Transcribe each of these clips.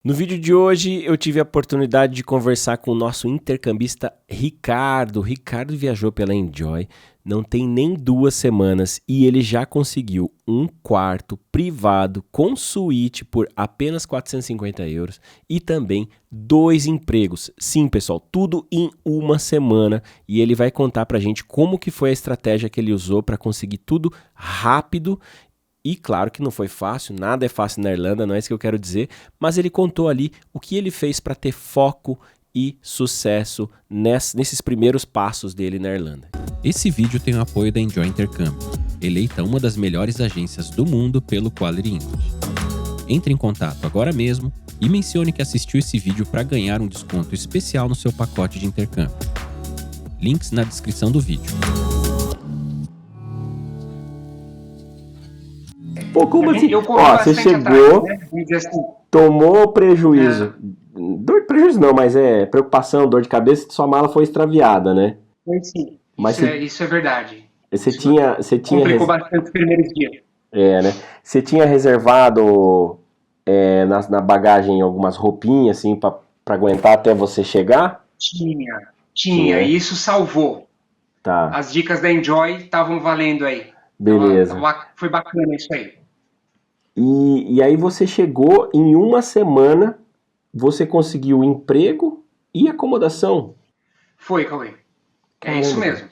No vídeo de hoje eu tive a oportunidade de conversar com o nosso intercambista Ricardo. Ricardo viajou pela Enjoy, não tem nem 2 semanas e ele já conseguiu um quarto privado com suíte por apenas €450 e também 2 empregos. Sim, pessoal, tudo em uma semana e ele vai contar pra gente como que foi a estratégia que ele usou para conseguir tudo rápido. E claro que não foi fácil, nada é fácil na Irlanda, não é isso que eu quero dizer, mas ele contou ali o que ele fez para ter foco e sucesso nesses primeiros passos dele na Irlanda. Esse vídeo tem o apoio da Enjoy Intercâmbio, eleita uma das melhores agências do mundo pelo Quality English. Entre em contato agora mesmo e mencione que assistiu esse vídeo para ganhar um desconto especial no seu pacote de intercâmbio. Links na descrição do vídeo. Pô, como assim? Eu corri Ó, você bastante chegou, atrás, né? Vamos dizer assim. tomou prejuízo. Prejuízo não, mas é preocupação, dor de cabeça, sua mala foi extraviada, né? Foi sim. Mas Isso é verdade. você Isso tinha complicou bastante os primeiros dias. né? Você tinha reservado na bagagem algumas roupinhas assim para aguentar até você chegar? Tinha. Tinha. E isso salvou. Tá, As dicas da Enjoy estavam valendo aí. beleza. Foi bacana isso aí. E aí você chegou em uma semana, você conseguiu emprego e acomodação. Foi, Cauê. É isso Caramba. mesmo.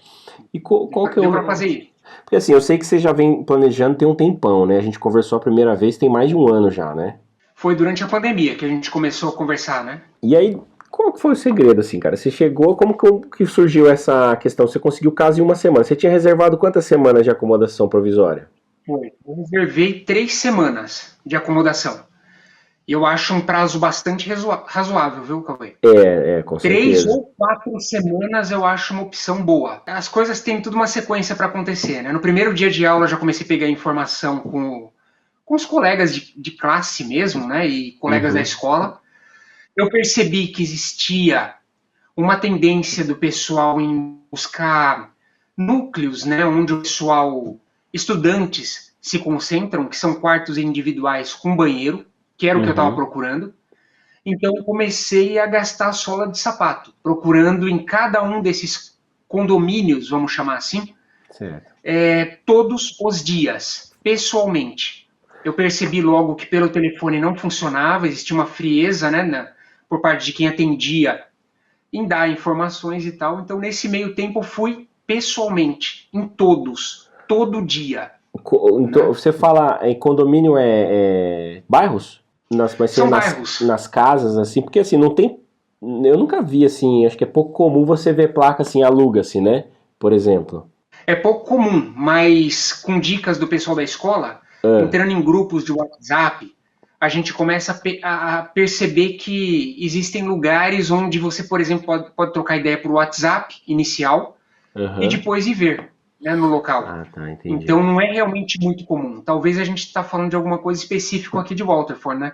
E qual que é Deu o... pra fazer isso. Porque assim, eu sei que você já vem planejando tem um tempão, né? A gente conversou a primeira vez tem mais de um ano já, né? Foi durante a pandemia que a gente começou a conversar, né? E aí, qual que foi o segredo, assim, cara? Você chegou, como que surgiu essa questão? Você conseguiu casa em uma semana. Você tinha reservado quantas semanas de acomodação provisória? Foi. Eu reservei 3 semanas de acomodação. Eu acho um prazo bastante razoável, viu, Cauê? Com 3 certeza. ou 4 semanas eu acho uma opção boa. As coisas têm tudo uma sequência para acontecer, né? No primeiro dia de aula eu já comecei a pegar informação com os colegas de classe mesmo, né? E colegas da escola. Eu percebi que existia uma tendência do pessoal em buscar núcleos, né? Onde o pessoal, estudantes, se concentram, que são quartos individuais com banheiro, que era o que eu estava procurando. Então, eu comecei a gastar sola de sapato, procurando em cada um desses condomínios, vamos chamar assim, Certo. todos os dias, pessoalmente. Eu percebi logo que pelo telefone não funcionava, existia uma frieza, né, por parte de quem atendia em dar informações e tal. Então, nesse meio tempo, eu fui pessoalmente, em todos, todo dia. Então, você fala em condomínio bairros? Vai ser São bairros. nas casas, assim, porque assim, não tem. Eu nunca vi assim, acho que é pouco comum você ver placa assim, aluga-se, né? Por exemplo. É pouco comum, mas com dicas do pessoal da escola, entrando em grupos de WhatsApp, a gente começa a perceber que existem lugares onde você, por exemplo, pode trocar ideia por WhatsApp inicial e depois ir ver, né, no local. Ah, tá, entendi. Então não é realmente muito comum. Talvez a gente está falando de alguma coisa específica aqui de Waterford, né?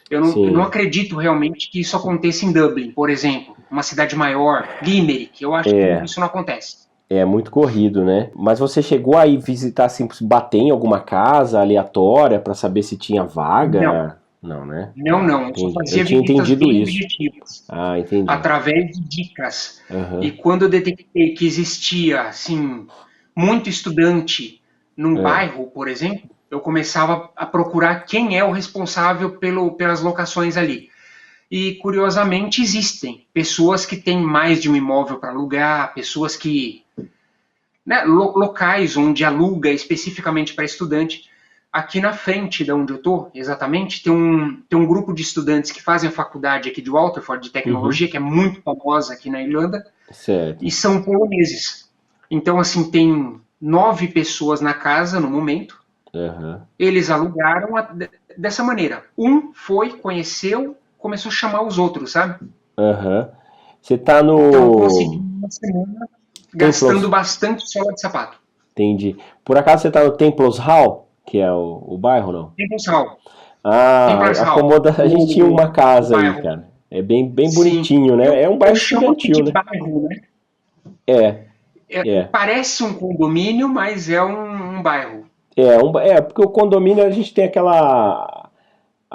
Eu não acredito realmente que isso aconteça em Dublin, por exemplo, uma cidade maior, Limerick. Eu acho que isso não acontece. É muito corrido, né? Mas você chegou aí visitar, assim, bater em alguma casa aleatória para saber se tinha vaga? Não, né? Não. Eu só fazia Eu tinha visitas entendido bem isso. objetivas, Ah, entendi. através de dicas. E quando eu detectei que existia, assim, muito estudante num bairro, por exemplo, eu começava a procurar quem é o responsável pelas locações ali. E, curiosamente, existem pessoas que têm mais de um imóvel para alugar, pessoas que... né, locais onde aluga especificamente para estudante. Aqui na frente de onde eu estou, exatamente, tem um grupo de estudantes que fazem a faculdade aqui de Waterford, de tecnologia, que é muito famosa aqui na Irlanda, Certo. e são poloneses. Então, assim, tem 9 pessoas na casa no momento. Eles alugaram dessa maneira. Um foi, conheceu, começou a chamar os outros, sabe? Você tá no... Então, eu consegui uma semana gastando bastante sola de sapato. Entendi. Por acaso você tá no Templos Hall, que é o bairro, não? Temples Hall. Ah, Temples Hall. a gente tinha uma casa aí, Bairro. cara. É bem Sim. bonitinho, né? É um bairro Eu chamo aqui estudantil, de né? bairro, né? É. Parece um condomínio, mas é um bairro. Porque o condomínio a gente tem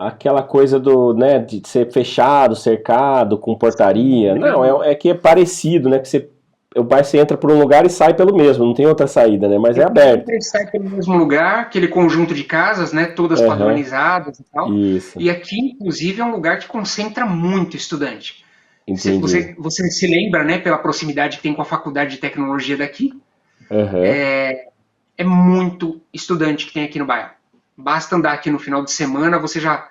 aquela coisa né, de ser fechado, cercado, com portaria. Não, é que é parecido, né? Que você entra por um lugar e sai pelo mesmo, não tem outra saída, né? Mas é aberto. Ele sai pelo mesmo lugar, aquele conjunto de casas, né? Todas padronizadas e tal. Isso. E aqui, inclusive, é um lugar que concentra muito estudante. Entendi. Você se lembra, né, pela proximidade que tem com a faculdade de tecnologia daqui? É muito estudante que tem aqui no bairro. Basta andar aqui no final de semana, você já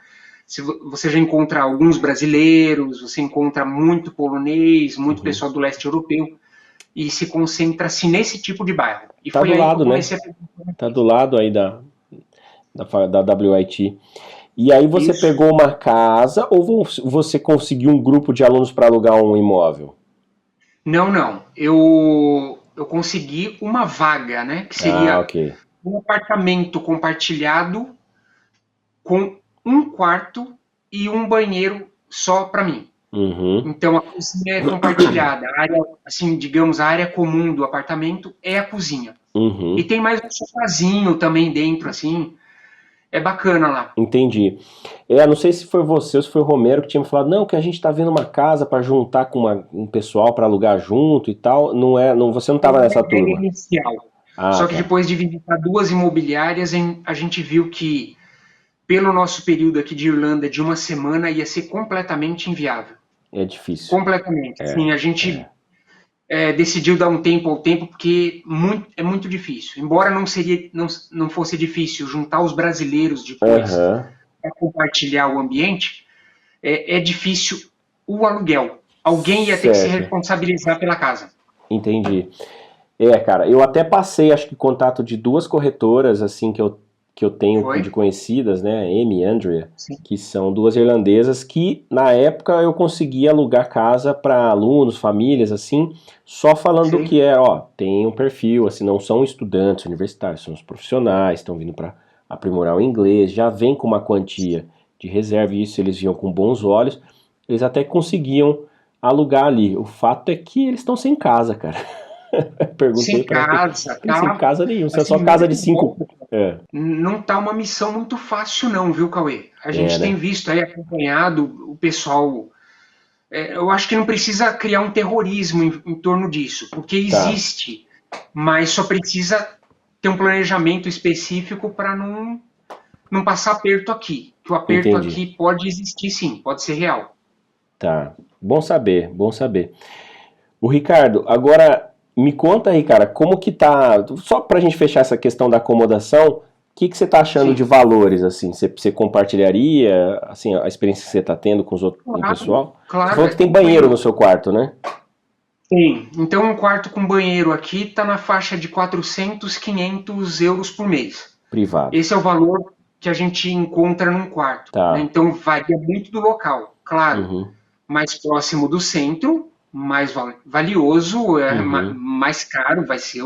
encontra alguns brasileiros, você encontra muito polonês, muito pessoal do leste europeu, e se concentra-se nesse tipo de bairro. E tá foi do aí lado, que eu né? comecei Tá do lado aí da WIT. E aí você Isso. pegou uma casa ou você conseguiu um grupo de alunos para alugar um imóvel? Não. Eu consegui uma vaga, né? Que seria Ok. um apartamento compartilhado com um quarto e um banheiro só para mim. Então a cozinha é compartilhada. A área, assim, digamos, a área comum do apartamento é a cozinha. E tem mais um sofazinho também dentro, assim. É bacana lá. Entendi. Não sei se foi você ou se foi o Romero que tinha me falado, não, que a gente tá vendo uma casa para juntar com um pessoal para alugar junto e tal. Você não tava nessa turma? Inicial. Só que depois de visitar 2 imobiliárias, a gente viu que, pelo nosso período aqui de Irlanda, de uma semana, ia ser completamente inviável. É difícil. Completamente. Sim, a gente decidiu dar um tempo ao tempo, porque é muito difícil. Embora não fosse difícil juntar os brasileiros depois para compartilhar o ambiente, é difícil o aluguel. Alguém ia ter que se responsabilizar pela casa. Entendi. Cara, eu até passei, acho que, contato de 2 corretoras, assim, que eu tenho de conhecidas, né, Amy e Andrea, que são 2 irlandesas, que na época eu conseguia alugar casa para alunos, famílias, assim, só falando que tem um perfil, assim, não são estudantes universitários, são os profissionais, estão vindo para aprimorar o inglês, já vem com uma quantia de reserva, e isso eles viam com bons olhos, eles até conseguiam alugar ali. O fato é que eles estão sem casa, cara. Perguntei para eles. Sem casa nenhuma, assim, só casa de 5. Não tá uma missão muito fácil não, viu, Cauê? A gente tem visto aí, acompanhado o pessoal. Eu acho que não precisa criar um terrorismo em torno disso, porque existe, mas só precisa ter um planejamento específico para não passar aperto aqui. Que o aperto aqui pode existir sim, pode ser real. Tá, bom saber, bom saber. O Ricardo, agora me conta aí, cara, como que tá, só pra gente fechar essa questão da acomodação, o que você tá achando de valores, assim? Você compartilharia, assim, a experiência que você tá tendo com o pessoal? Claro. Você falou que tem banheiro no seu quarto, né? Tem. Então um quarto com banheiro aqui tá na faixa de 400, 500 euros por mês. Privado. Esse é o valor que a gente encontra num quarto. Né? Então varia muito do local, claro. Mais próximo do centro, mais valioso, mais caro vai ser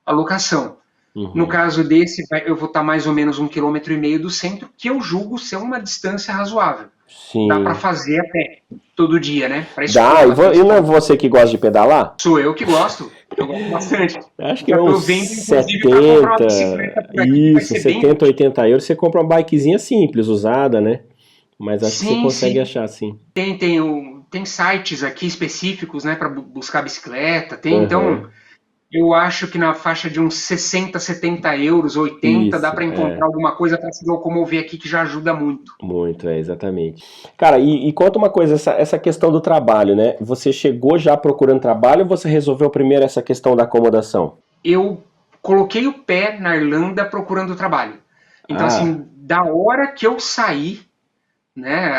a locação. No caso desse, eu vou estar mais ou menos 1,5 km do centro, que eu julgo ser uma distância razoável. Sim. Dá para fazer até todo dia, né? Dá, e não é você que gosta de pedalar? Sou eu que gosto. Eu gosto bastante. Acho que é uns 70, isso, 70, 80 euros, você compra uma bikezinha simples, usada, né? Mas acho que você consegue achar, sim. Tem sites aqui específicos, né, para buscar bicicleta. Então, eu acho que na faixa de uns 60, 70 euros, 80, dá para encontrar alguma coisa para se locomover aqui que já ajuda muito. Muito, exatamente. Cara, e conta uma coisa, essa questão do trabalho, né? Você chegou já procurando trabalho ou você resolveu primeiro essa questão da acomodação? Eu coloquei o pé na Irlanda procurando trabalho. Então, assim, da hora que eu saí, né,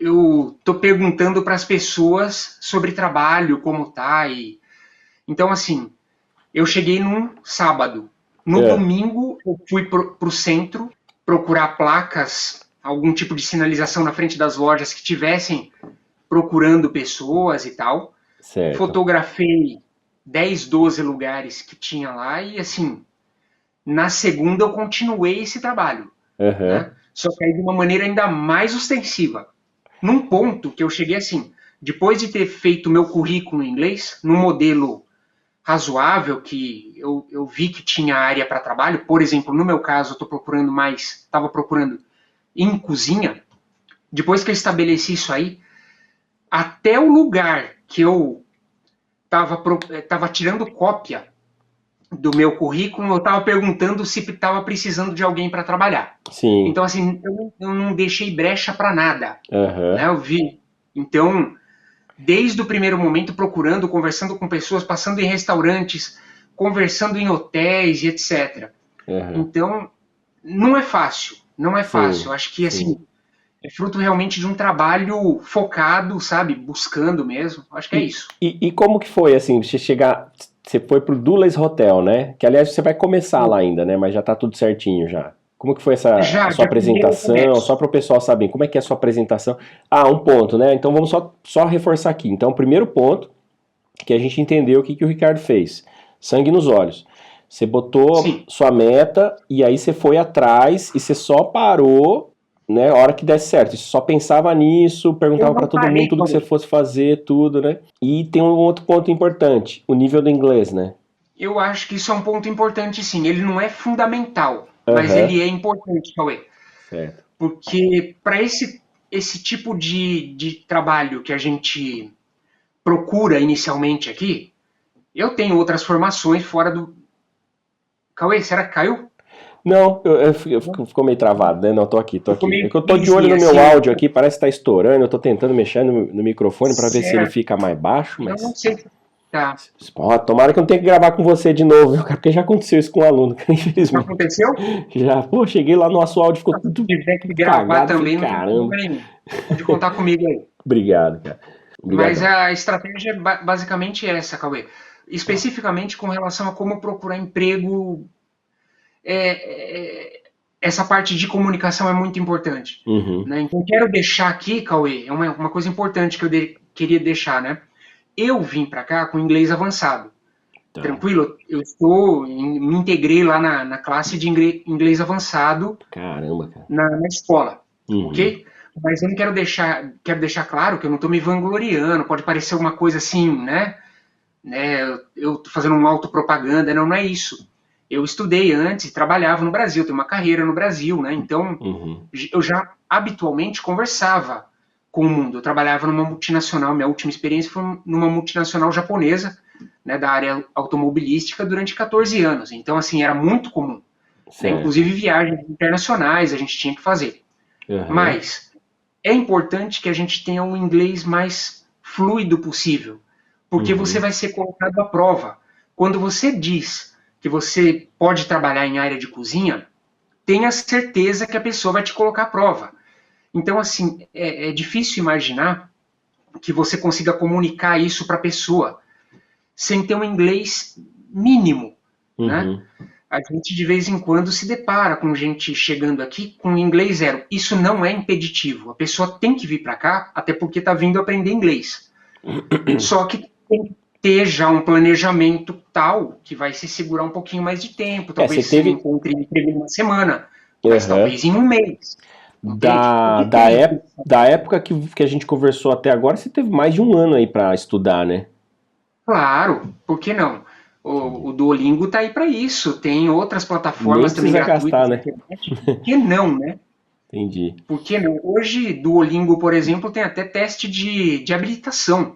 eu tô perguntando para as pessoas sobre trabalho, como tá, então, assim, eu cheguei num sábado. No domingo, eu fui pro centro procurar placas, algum tipo de sinalização na frente das lojas que tivessem procurando pessoas e tal. Certo. Fotografei 10, 12 lugares que tinha lá e, assim, na segunda eu continuei esse trabalho. Né? Só que aí de uma maneira ainda mais ostensiva. Num ponto que eu cheguei assim, depois de ter feito meu currículo em inglês, num modelo razoável, que eu vi que tinha área para trabalho, por exemplo, no meu caso, eu estava procurando em cozinha, depois que eu estabeleci isso aí, até o lugar que eu estava tirando cópia do meu currículo, eu estava perguntando se estava precisando de alguém para trabalhar. Sim. Então, assim, eu não deixei brecha para nada. Uhum. Né? Eu vi. Então, desde o primeiro momento, procurando, conversando com pessoas, passando em restaurantes, conversando em hotéis e etc. Uhum. Então, não é fácil. Não é fácil. Eu acho que, assim, é fruto realmente de um trabalho focado, sabe? Buscando mesmo. Acho que é isso. E como que foi, assim, você chegar... Você foi pro Dulles Hotel, né? Que, aliás, você vai começar lá ainda, né? Mas já tá tudo certinho já. Como que foi a sua apresentação? Só para o pessoal saber, como é que é a sua apresentação? Um ponto, né? Então vamos só reforçar aqui. Então, o primeiro ponto, que a gente entendeu o que o Ricardo fez. Sangue nos olhos. Você botou sua meta e aí você foi atrás e você só parou, né? A hora que desse certo. Você só pensava nisso, perguntava para todo mundo tudo que você fosse fazer, tudo, né? E tem um outro ponto importante, o nível do inglês, né? Eu acho que isso é um ponto importante, sim. Ele não é fundamental, mas ele é importante, Cauê. Certo. Porque para esse tipo de trabalho que a gente procura inicialmente aqui, eu tenho outras formações fora do... Cauê, será que caiu? Não, eu ficou meio travado, né? Não, tô aqui. É que eu tô de olho no meu assim, áudio aqui, parece que tá estourando, eu tô tentando mexer no microfone pra ver se ele fica mais baixo, mas... Eu não sei. Tá. Tomara que eu não tenha que gravar com você de novo, viu, cara? Porque já aconteceu isso com um aluno, infelizmente. Já aconteceu? Já, cheguei lá, nosso áudio ficou tudo gravar cagado, também, caramba. Pode contar comigo aí. Obrigado, cara. Mas a estratégia é basicamente essa, Cauê. Especificamente com relação a como procurar emprego, essa parte de comunicação é muito importante. Né? Então, quero deixar aqui, Cauê, é uma coisa importante que eu queria deixar, né? Eu vim para cá com inglês avançado. Tá. Tranquilo? Eu me integrei lá na classe de inglês avançado. Caramba, cara. Na escola, ok? Mas eu não quero deixar claro que eu não estou me vangloriando, pode parecer alguma coisa assim, né? Eu estou fazendo uma autopropaganda, não é isso. Eu estudei antes, trabalhava no Brasil, tenho uma carreira no Brasil, né? Então, eu já habitualmente conversava com o mundo. Eu trabalhava numa multinacional, minha última experiência foi numa multinacional japonesa, né, da área automobilística durante 14 anos. Então, assim, era muito comum. Né? Inclusive, viagens internacionais a gente tinha que fazer. Mas é importante que a gente tenha um inglês mais fluido possível, porque você vai ser colocado à prova. Quando você diz que você pode trabalhar em área de cozinha, tenha certeza que a pessoa vai te colocar à prova. Então, assim, é difícil imaginar que você consiga comunicar isso para a pessoa sem ter um inglês mínimo, né? A gente, de vez em quando, se depara com gente chegando aqui com inglês zero. Isso não é impeditivo. A pessoa tem que vir para cá, até porque está vindo aprender inglês. Só que tem que ter já um planejamento tal que vai se segurar um pouquinho mais de tempo. Talvez você encontre emprego em uma semana, mas talvez em um mês. Da época que a gente conversou até agora, você teve mais de um ano aí para estudar, né? Claro, por que não? O Duolingo tá aí para isso. Tem outras plataformas também gratuitas. Gastar, né? Por que não, né? Entendi. Por que não? Hoje, Duolingo, por exemplo, tem até teste de habilitação.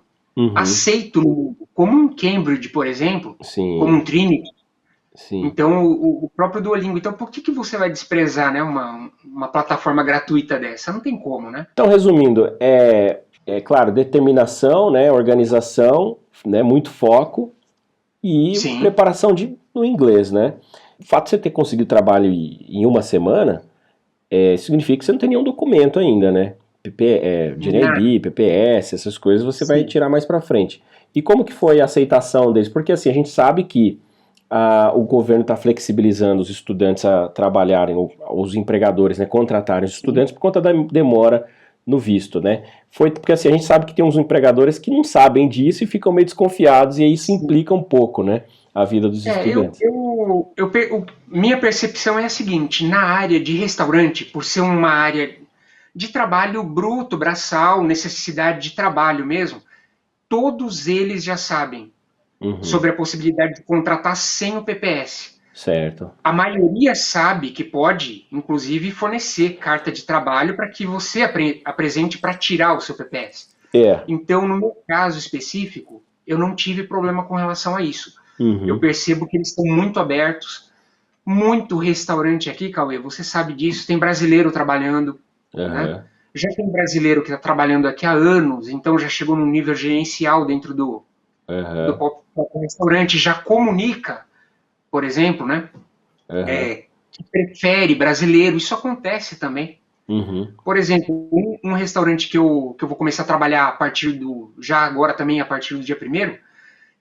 Aceito no mundo. Como um Cambridge, por exemplo. Sim. Como um Trinity. Sim. Então, o próprio Duolingo. Então, por que você vai desprezar, né, uma plataforma gratuita dessa? Não tem como, né? Então, resumindo, claro, determinação, né, organização, né, muito foco e preparação no inglês, né? O fato de você ter conseguido trabalho em uma semana significa que você não tem nenhum documento ainda, né? GNIB, PPS, essas coisas você vai tirar mais pra frente. E como que foi a aceitação deles? Porque assim, a gente sabe que o governo está flexibilizando os estudantes a trabalharem, os empregadores, né, contratarem os estudantes por conta da demora no visto, né? Foi porque assim, a gente sabe que tem uns empregadores que não sabem disso e ficam meio desconfiados, e aí isso implica um pouco, né, a vida dos estudantes. Minha percepção é a seguinte: na área de restaurante, por ser uma área de trabalho bruto, braçal, necessidade de trabalho mesmo, todos eles já sabem sobre a possibilidade de contratar sem o PPS. Certo. A maioria sabe que pode, inclusive, fornecer carta de trabalho para que você apresente para tirar o seu PPS. Então, no meu caso específico, eu não tive problema com relação a isso. Eu percebo que eles estão muito abertos, muito restaurante aqui, Cauê, você sabe disso, tem brasileiro trabalhando, né? Já tem brasileiro que está trabalhando aqui há anos, então já chegou num nível gerencial dentro do restaurante, já comunica, por exemplo, né? Que prefere brasileiro, isso acontece também. Por exemplo, um restaurante que eu vou começar a trabalhar a partir já agora também a partir do dia 1º,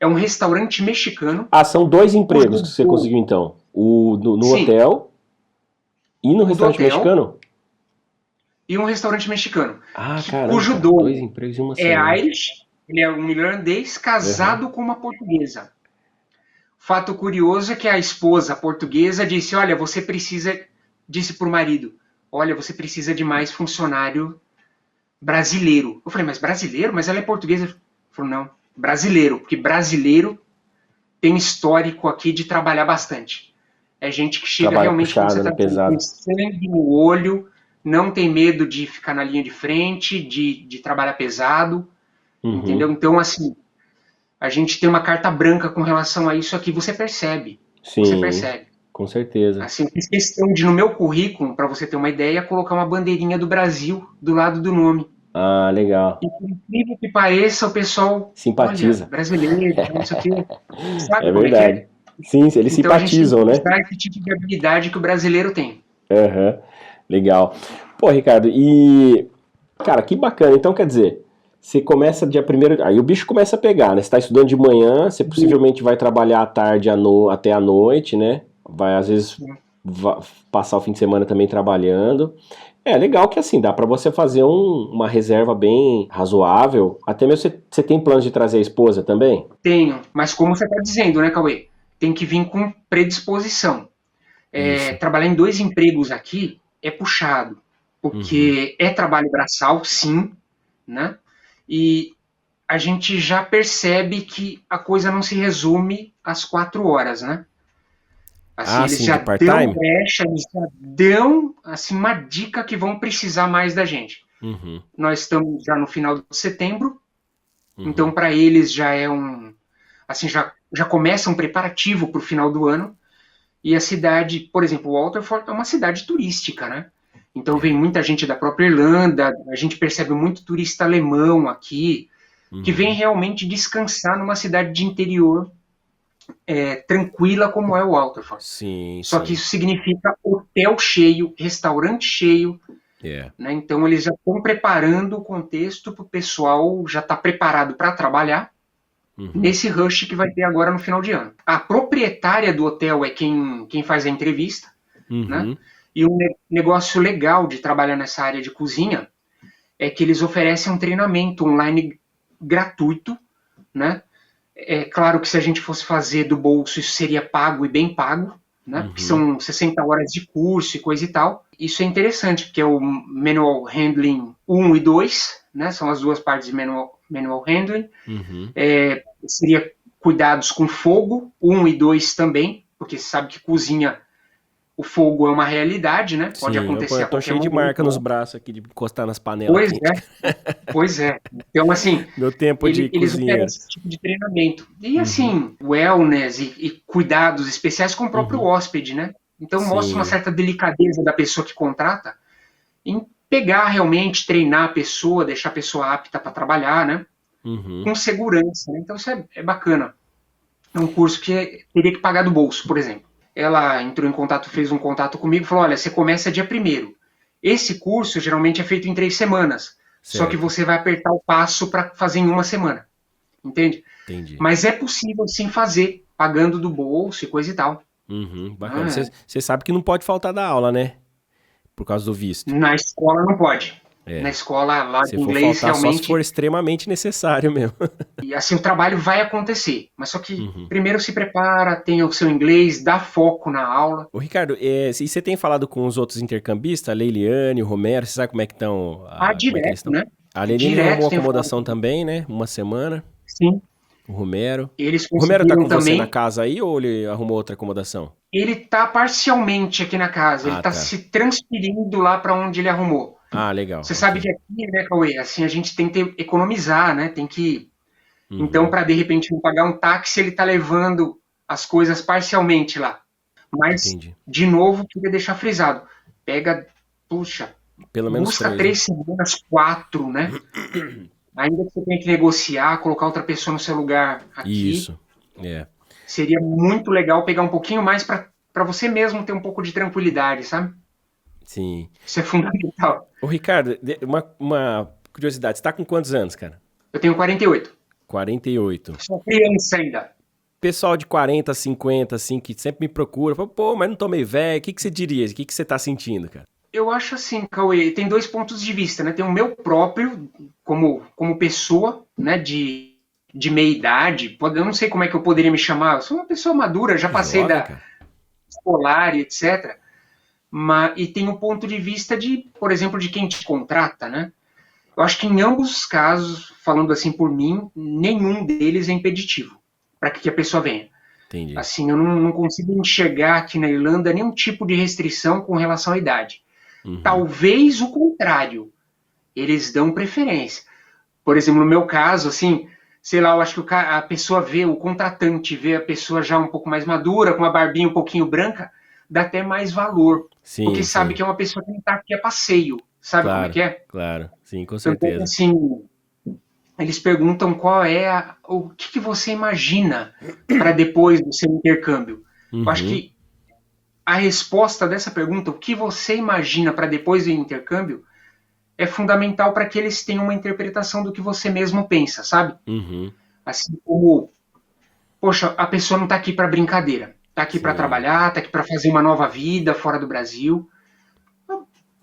é um restaurante mexicano. São 2 empregos que você conseguiu então, no hotel e no restaurante mexicano? E um restaurante mexicano. Caramba, cujo dono 2 empregos em uma semana. É Irish, ele é um irlandês casado com uma portuguesa. Fato curioso é que a esposa portuguesa disse, olha, você precisa, disse para o marido, olha, você precisa de mais funcionário brasileiro. Eu falei, mas brasileiro? Mas ela é portuguesa. Ele falou, não, brasileiro, porque brasileiro tem histórico aqui de trabalhar bastante. É gente que chega realmente puxado, né, pesado. Com sangue no olho, não tem medo de ficar na linha de frente, de trabalhar pesado, entendeu? Então, assim, a gente tem uma carta branca com relação a isso aqui, você percebe. Sim, você percebe. Com certeza. Assim, eu fiz questão de, no meu currículo, para você ter uma ideia, colocar uma bandeirinha do Brasil do lado do nome. Legal. E por incrível que pareça, o pessoal simpatiza. Olha, brasileiro, não sei o quê. Sabe verdade. Sim, eles simpatizam, né? Que tipo de habilidade que o brasileiro tem. Legal. Pô, Ricardo, cara, que bacana. Então, quer dizer, você começa dia 1º, aí o bicho começa a pegar, né? Você tá estudando de manhã, você possivelmente vai trabalhar à tarde até a noite, né? Vai, às vezes, passar o fim de semana também trabalhando. Legal que assim, dá pra você fazer uma reserva bem razoável. Até mesmo você tem planos de trazer a esposa também? Tenho, mas como você tá dizendo, né, Cauê? Tem que vir com predisposição. Trabalhar em 2 empregos aqui é puxado, porque é trabalho braçal, sim, né? E a gente já percebe que a coisa não se resume às 4 horas, né? Assim, eles já dão brecha, eles já dão assim, uma dica que vão precisar mais da gente. Nós estamos já no final de setembro, então para eles já é assim, já começa um preparativo para o final do ano. E a cidade, por exemplo, Waterford é uma cidade turística, né? Então vem muita gente da própria Irlanda, a gente percebe muito turista alemão aqui, que vem realmente descansar numa cidade de interior tranquila como é o Waterford. Só que isso significa hotel cheio, restaurante cheio, né? Então eles já estão preparando o contexto para o pessoal já estar preparado para trabalhar, nesse rush que vai ter agora no final de ano. A proprietária do hotel é quem faz a entrevista, né? E um negócio legal de trabalhar nessa área de cozinha é que eles oferecem um treinamento online gratuito, né? É claro que se a gente fosse fazer do bolso, isso seria pago e bem pago, né? Porque são 60 horas de curso e coisa e tal. Isso é interessante, porque é o Manual Handling 1 e 2, né? São as 2 partes de Manual Handling. Seria cuidados com fogo, 1 e 2 também, porque você sabe que cozinha, o fogo é uma realidade, né? Pode acontecer a qualquer momento. Eu tô cheio de marca nos braços aqui, de encostar nas panelas. Pois é. Então, assim, meu tempo de eles cozinha. oferecem esse tipo de treinamento. E, assim, wellness e cuidados especiais com o próprio hóspede, né? Então, mostra uma certa delicadeza da pessoa que contrata em pegar realmente, treinar a pessoa, deixar a pessoa apta para trabalhar, né? Com segurança, né? Então, isso é bacana. É um curso que teria que pagar do bolso, por exemplo. Ela entrou em contato, fez um contato comigo e falou, olha, você começa dia 1º. Esse curso geralmente é feito em 3 semanas. Só que você vai apertar o passo para fazer em 1 semana. Entende? Entendi. Mas é possível sim fazer, pagando do bolso e coisa e tal. Bacana. Você sabe que não pode faltar da aula, né? Por causa do visto. Na escola não pode. Na escola lá de inglês, realmente... Só se for extremamente necessário mesmo. E assim, o trabalho vai acontecer. Mas só que primeiro se prepara, tenha o seu inglês, dá foco na aula. Ô, Ricardo, e você tem falado com os outros intercambistas, a Leiliane, o Romero, você sabe como é que estão? Direto, né? A Leiliane arrumou acomodação também, né? 1 semana. Sim. O Romero. Eles O Romero tá conseguiram com você também. na casa aí ou ele arrumou outra acomodação? Ele tá parcialmente aqui na casa, ele Ah, tá tá. se transferindo lá para onde ele arrumou. Ah, legal. Você sabe Ok. que aqui, né, Cauê, assim, a gente tem que economizar, né? Tem que. Então, Uhum. para de repente não pagar um táxi, ele tá levando as coisas parcialmente lá. Mas, Entendi. de novo, queria deixar frisado. Pega, puxa, Pelo menos busca 3, né? 3 semanas, 4, né? Ainda que você tenha que negociar, colocar outra pessoa no seu lugar aqui, Isso. É. seria muito legal pegar um pouquinho mais para você mesmo ter um pouco de tranquilidade, sabe? Sim. Isso é fundamental. Ô, Ricardo, uma curiosidade. Você tá com quantos anos, cara? Eu tenho 48. 48. Sou criança ainda. Pessoal de 40, 50, assim, que sempre me procura, fala, pô, mas não tô meio velho, o que que você diria? O que que você tá sentindo, cara? Eu acho assim, Cauê, tem 2 pontos de vista, né? Tem o meu próprio, como pessoa, né, de meia idade. Eu não sei como é que eu poderia me chamar. Eu sou uma pessoa madura, já passei Jovem, da cara. escolar e etc. E tem o ponto de vista de, por exemplo, de quem te contrata, né? Eu acho que em ambos os casos, falando assim por mim, nenhum deles é impeditivo para que a pessoa venha. Entendi. Assim, eu não consigo enxergar aqui na Irlanda nenhum tipo de restrição com relação à idade. Uhum. Talvez o contrário, eles dão preferência. Por exemplo, no meu caso, assim, sei lá, eu acho que a pessoa vê, o contratante vê a pessoa já um pouco mais madura, com a barbinha um pouquinho branca, dá até mais valor, porque Sim, sabe sim. que é uma pessoa que não está aqui a passeio, sabe como é Claro, que é? claro. Sim, com Tanto é que, certeza. assim, eles perguntam qual é o que você imagina para depois do seu intercâmbio. Eu acho Uhum. que a resposta dessa pergunta, o que você imagina para depois do intercâmbio, é fundamental para que eles tenham uma interpretação do que você mesmo pensa, sabe? Uhum. Assim como, poxa, a pessoa não está aqui para brincadeira, está aqui para Sim. trabalhar, está aqui para fazer uma nova vida fora do Brasil,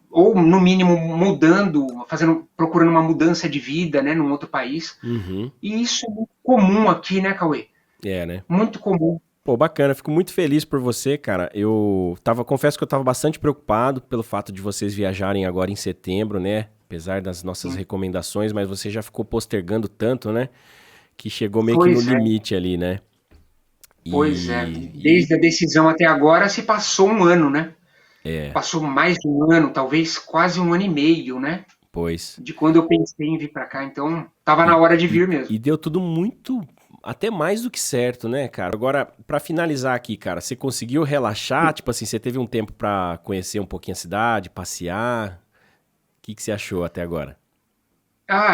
ou no mínimo mudando, procurando uma mudança de vida, né, num outro país. Uhum. E isso é muito comum aqui, né, Cauê? É, né? Muito comum. Pô, bacana, fico muito feliz por você, cara. Confesso que eu tava bastante preocupado pelo fato de vocês viajarem agora em setembro, né? Apesar das nossas Sim. recomendações, mas você já ficou postergando tanto, né? Que chegou meio que no Pois é, limite ali, né? pois é. E Desde a decisão até agora se passou um ano, né? é, Passou mais de um ano, talvez quase um ano e meio, né? pois. De quando eu pensei em vir para cá. Então, tava na E, hora de e, vir mesmo. e deu tudo muito, até mais do que certo, né, cara? Agora, pra finalizar aqui, cara, você conseguiu relaxar? Tipo assim, você teve um tempo pra conhecer um pouquinho a cidade, passear? O que que você achou até agora?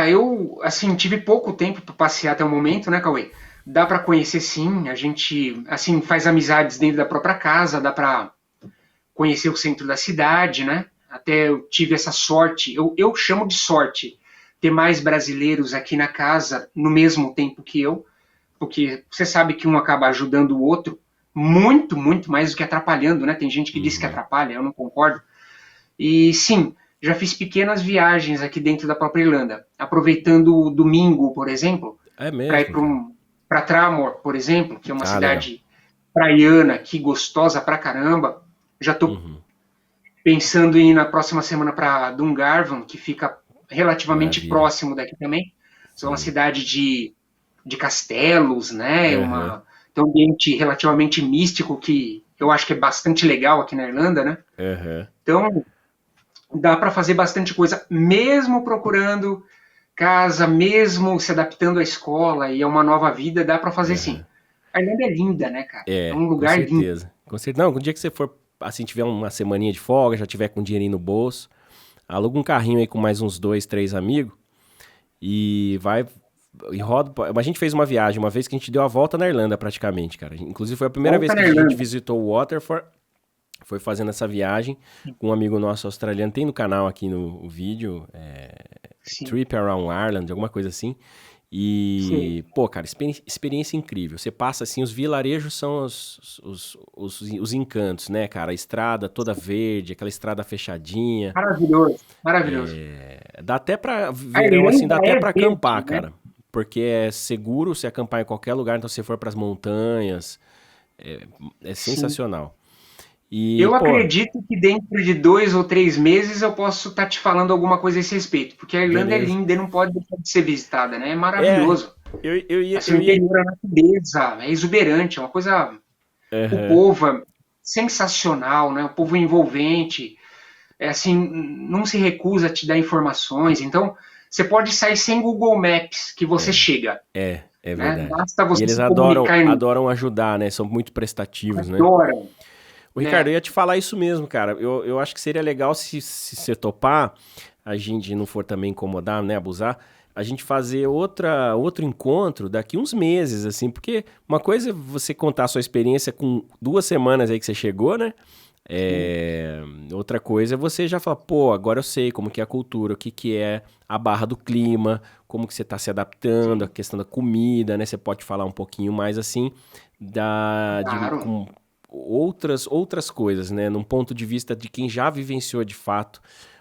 Eu, assim, tive pouco tempo para passear até o momento, né, Cauê? Dá para conhecer sim, a gente, assim, faz amizades dentro da própria casa, dá para conhecer o centro da cidade, né? Até eu tive essa sorte, eu chamo de sorte, ter mais brasileiros aqui na casa no mesmo tempo que eu, porque você sabe que um acaba ajudando o outro muito, muito mais do que atrapalhando, né? Tem gente que diz que Uhum. atrapalha, eu não concordo. E sim, já fiz pequenas viagens aqui dentro da própria Irlanda, aproveitando o domingo, por exemplo, É para ir mesmo, cara. para Tramore, por exemplo, que é uma Ah, legal. cidade praiana aqui, gostosa pra caramba. Já estou Uhum. pensando em ir na próxima semana para Dungarvan, que fica relativamente Maravilha. próximo daqui também. É uma Sim. cidade de castelos, né? Aham. Tem um ambiente relativamente místico que eu acho que é bastante legal aqui na Irlanda, né? Aham. Então, dá para fazer bastante coisa, mesmo procurando casa, mesmo se adaptando à escola e a uma nova vida, dá para fazer sim. Aham. A Irlanda é linda, né, cara? É É, um com lugar lindo. certeza. Com certeza. Não, um dia que você for, assim, tiver uma semaninha de folga, já tiver com dinheirinho no bolso, aluga um carrinho aí com mais uns 2, 3 amigos e vai e roda. A gente fez uma viagem uma vez que a gente deu a volta na Irlanda praticamente, cara. Inclusive foi a primeira vez Volta que na a gente Irlanda. visitou o Waterford, foi fazendo essa viagem com um amigo nosso australiano. Tem no canal aqui no vídeo, Sim, Trip Around Ireland, alguma coisa assim. sim, E, pô, cara, experiência incrível. Você passa assim, os vilarejos são os encantos, né, cara? A estrada toda verde, aquela estrada fechadinha. maravilhoso, maravilhoso. Dá até pra, A verão assim, Irlanda dá até é pra acampar, verde, né? cara. Porque é seguro se acampar em qualquer lugar, então se você for pras montanhas, é Sim. sensacional. E, Eu pô, acredito que dentro de 2 ou 3 meses eu posso estar te falando alguma coisa a esse respeito, porque a Irlanda é beleza. linda e não pode deixar de ser visitada, né? É É, maravilhoso. Assim, o interior, a natureza é exuberante, é uma coisa... O povo é sensacional, né? O povo é envolvente, é assim, não se recusa a te dar informações. Então, você pode sair sem Google Maps, que você chega. É Né? verdade. Basta E você eles se comunicar em adoram ajudar, né? São muito prestativos, né? adoram, O Ricardo, né? eu ia te falar isso mesmo, cara. Eu acho que seria legal se você topar, a gente não for também incomodar, né, abusar, a gente fazer outro encontro daqui uns meses, assim, porque uma coisa é você contar a sua experiência com 2 semanas aí que você chegou, né? Outra coisa é você já falar, pô, agora eu sei como que é a cultura, o que que é a barra do clima, como que você está se adaptando, a questão da comida, né? Você pode falar um pouquinho mais assim Claro. com outras coisas, né? Num ponto de vista de quem já vivenciou de fato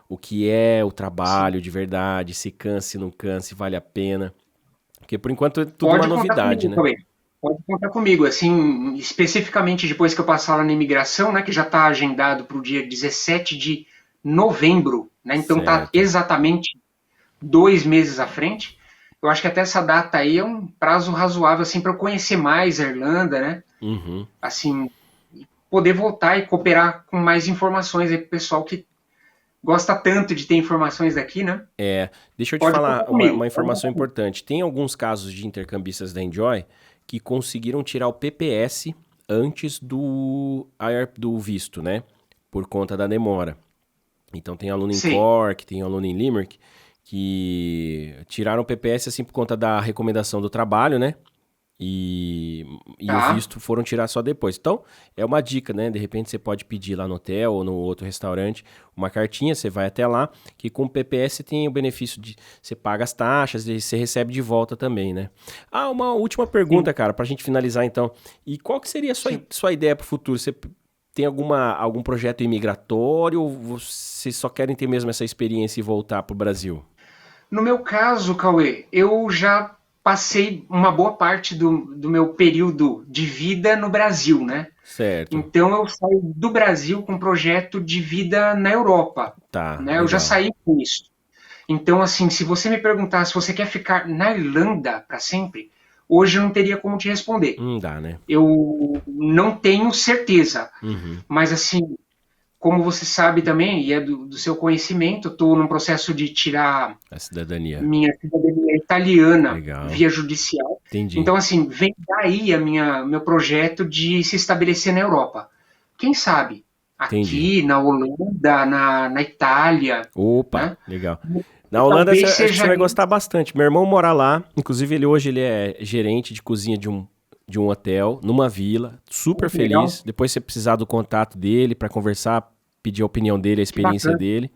o que é o Sim. trabalho de verdade, se cansa, se não cansa, se vale a pena. Porque por enquanto é tudo uma Pode contar novidade, comigo né? também. Pode contar comigo, assim, especificamente depois que eu passar lá na imigração, né, que já está agendado para o dia 17 de novembro, né, então está Certo. exatamente 2 meses à frente. Eu acho que até essa data aí é um prazo razoável, assim, para eu conhecer mais a Irlanda, né, Uhum. assim, poder voltar e cooperar com mais informações aí para o pessoal que gosta tanto de ter informações daqui, né? Deixa eu te Pode contar falar comigo. uma Pode informação contar comigo. importante. Tem alguns casos de intercambistas da Enjoy que conseguiram tirar o PPS antes do visto, né? Por conta da demora. Então tem aluno em Sei. Cork, tem aluno em Limerick que tiraram o PPS assim por conta da recomendação do trabalho, né? E o Tá. visto foram tirar só depois. Então, é uma dica, né? De repente você pode pedir lá no hotel ou no outro restaurante uma cartinha, você vai até lá, que com o PPS tem o benefício de você paga as taxas e você recebe de volta também, né? Ah, uma última Sim, pergunta, cara, pra gente finalizar então. E qual que seria a sim. sua ideia pro futuro? Você tem algum projeto imigratório ou vocês só querem ter mesmo essa experiência e voltar pro Brasil? No meu caso, Cauê, eu já passei uma boa parte do meu período de vida no Brasil, né? Certo. Então eu saí do Brasil com um projeto de vida na Europa, Tá, né? Eu já legal. saí com isso. Então, assim, se você me perguntar se você quer ficar na Irlanda para sempre, hoje eu não teria como te responder. Não dá, né? Eu não tenho certeza, Uhum. mas assim, como você sabe também, e é do seu conhecimento, estou num processo de tirar A cidadania. minha cidadania italiana Legal. via judicial. Entendi. Então, assim, vem daí meu projeto de se estabelecer na Europa. Quem sabe? Entendi. Aqui, na Holanda, na Itália, Opa, né? legal. Na E Holanda, talvez acho que você seja vai aí. gostar bastante. Meu irmão mora lá. Inclusive, ele é gerente de cozinha de um hotel, numa vila. Super Que legal, feliz. Depois, se você precisar do contato dele para conversar, pedir a opinião dele, a que experiência bacana. dele.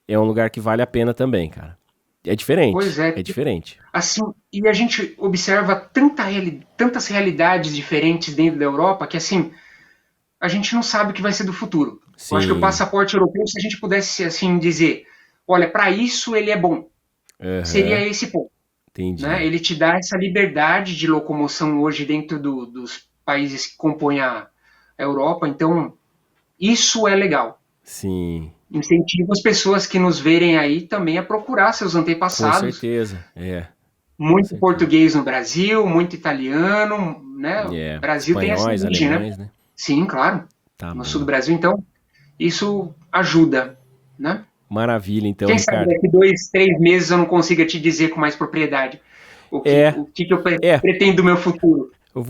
É um lugar que vale a pena também, cara. É Pois diferente. é, É diferente. assim, e a gente observa tantas realidades diferentes dentro da Europa que, assim, a gente não sabe o que vai ser do futuro. Eu acho que o Sim. passaporte europeu, se a gente pudesse, assim, dizer, olha, para isso ele é bom, seria Aham. esse ponto. Né? Entendi. Ele te dá essa liberdade de locomoção hoje dentro dos países que compõem a Europa, então isso é legal. Sim. Incentiva as pessoas que nos verem aí também a procurar seus Com antepassados. certeza. É. Com Muito certeza. português no Brasil, muito italiano, né? O É. Brasil tem essa Espanhóis, origem, né? alemães, né? Sim, claro. Tá No sul do bom. Brasil, então, isso ajuda, né? Maravilha, então, Quem sabe Ricardo. daqui 2, 3 meses eu não consiga te dizer com mais propriedade É, o que eu é. pretendo do meu futuro. Eu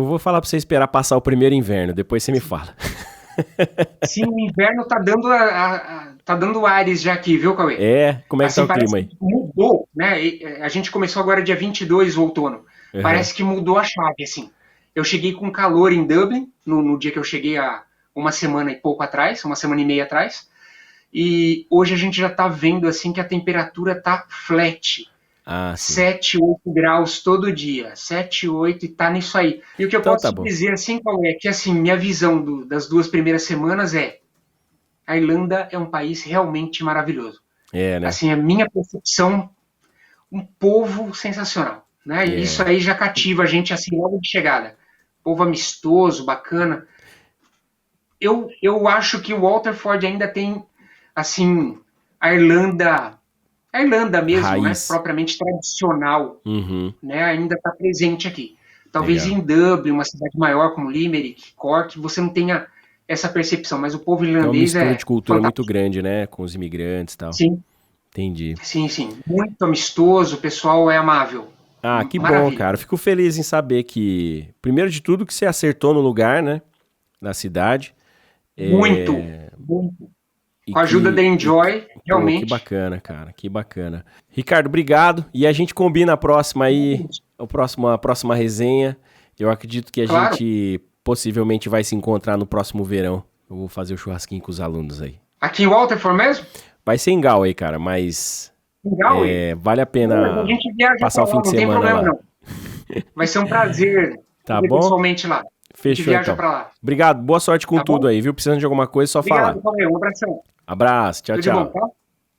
vou falar pra você esperar passar o primeiro inverno, depois você me fala. Sim, o inverno tá dando ares já aqui, viu, Cauê? É, como é que tá Assim, o parece clima que aí? mudou, né? A gente começou agora dia 22 o outono. Aham. Parece que mudou a chave, assim. Eu cheguei com calor em Dublin, no dia que eu cheguei há uma semana e pouco atrás, uma semana e meia atrás. E hoje a gente já tá vendo, assim, que a temperatura tá flat. Ah, sim. 7, 8 graus todo dia. 7, 8 e tá nisso aí. E o que eu Então posso tá te bom. dizer, assim, Cauê, é que, assim, minha visão das 2 primeiras semanas é a Irlanda é um país realmente maravilhoso. É, né? Assim, a minha percepção, um povo sensacional, né? E isso É. aí já cativa a gente assim logo de chegada. Povo amistoso, bacana. Eu acho que o Waterford ainda tem assim a Irlanda a Irlanda mesmo, Raiz. né, propriamente tradicional, Uhum. né, ainda está presente aqui. Talvez Legal. em Dublin, uma cidade maior como Limerick, Cork, você não tenha essa percepção, mas o povo É uma irlandês mistura de cultura muito fantástico. grande, né? Com os imigrantes e tal. Sim, Entendi. sim. Muito amistoso, o pessoal é amável. Ah, que bom, Maravilha. cara. Fico feliz em saber que, primeiro de tudo, que você acertou no lugar, né? Na cidade. Muito. E Com a ajuda da Enjoy, pô, realmente. que bacana, cara. Que bacana. Ricardo, obrigado. E a gente combina a próxima aí, a próxima resenha. Eu acredito que a Claro. gente possivelmente vai se encontrar no próximo verão. Eu vou fazer o churrasquinho com os alunos aí. Aqui em Waterford mesmo? Vai ser em Galway, cara, mas Legal, hein? vale a pena A gente viaja passar pra o fim lá, de não tem semana problema lá. não. Vai ser um prazer Tá ver bom? pessoalmente lá. A gente Fechou, viaja então. pra lá. Obrigado, boa sorte com Tá bom? tudo aí, viu? Precisando de alguma coisa, só Obrigado, falar. Paulinho. Um abração. Abraço, tchau, Tudo de bom, tchau. tá?